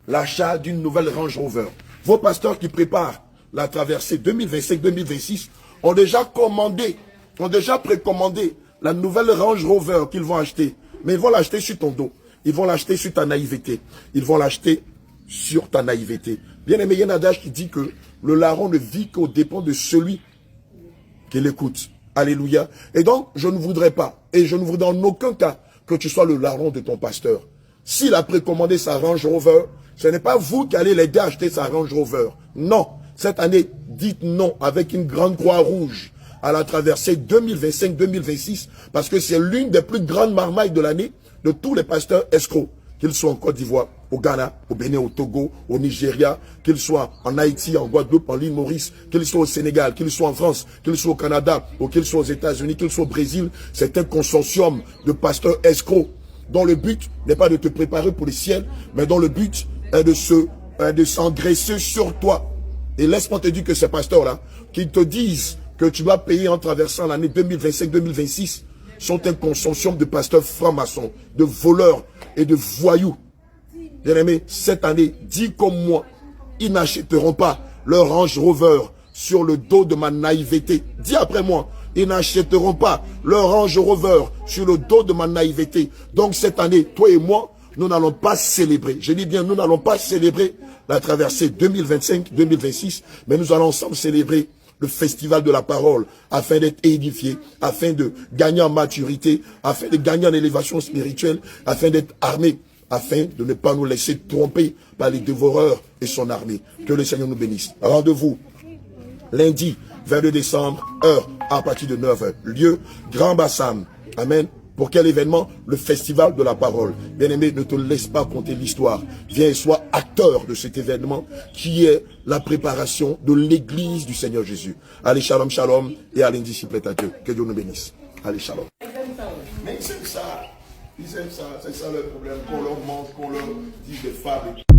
l'achat d'une nouvelle Range Rover. Vos pasteurs qui préparent la traversée 2025-2026 ont déjà précommandé la nouvelle Range Rover qu'ils vont acheter. Mais ils vont l'acheter sur ton dos. Ils vont l'acheter sur ta naïveté. Ils vont l'acheter sur ta naïveté. Bien aimé, il y a un adage qui dit que le larron ne vit qu'aux dépens de celui qui l'écoute. Alléluia. Et donc, je ne voudrais pas, et je ne voudrais en aucun cas que tu sois le larron de ton pasteur. S'il a précommandé sa Range Rover, ce n'est pas vous qui allez l'aider à acheter sa Range Rover. Non. Cette année, dites non avec une grande croix rouge à la traversée 2025-2026 parce que c'est l'une des plus grandes marmailles de l'année de tous les pasteurs escrocs, qu'ils soient en Côte d'Ivoire, au Ghana, au Bénin, au Togo, au Nigeria, qu'ils soient en Haïti, en Guadeloupe, en l'île Maurice, qu'ils soient au Sénégal, qu'ils soient en France, qu'ils soient au Canada, ou qu'ils soient aux États-Unis, qu'ils soient au Brésil. C'est un consortium de pasteurs escrocs dont le but n'est pas de te préparer pour le ciel, mais dont le but est de s'engraisser sur toi. Et laisse-moi te dire que ces pasteurs-là, qui te disent que tu vas payer en traversant l'année 2025-2026, sont un consortium de pasteurs francs-maçons, de voleurs et de voyous. Bien aimé, cette année, dis comme moi, ils n'achèteront pas leur Range Rover sur le dos de ma naïveté. Dis après moi, ils n'achèteront pas leur Range Rover sur le dos de ma naïveté. Donc cette année, toi et moi, nous n'allons pas célébrer. Je dis bien, nous n'allons pas célébrer la traversée 2025-2026, mais nous allons ensemble célébrer le festival de la parole, afin d'être édifiés, afin de gagner en maturité, afin de gagner en élévation spirituelle, afin d'être armés, afin de ne pas nous laisser tromper par les dévoreurs et son armée. Que le Seigneur nous bénisse. Rendez-vous lundi 22 décembre, heure à partir de 9h. Lieu, Grand Bassam. Amen. Pour quel événement? Le festival de la parole. Bien-aimé, ne te laisse pas compter l'histoire. Viens et sois acteur de cet événement qui est la préparation de l'église du Seigneur Jésus. Allez, shalom, shalom, et allez, disciples à Dieu. Que Dieu nous bénisse. Allez, shalom. Mais ils aiment ça. Ils aiment ça. C'est ça le problème. Qu'on leur mange, qu'on leur dise des fables.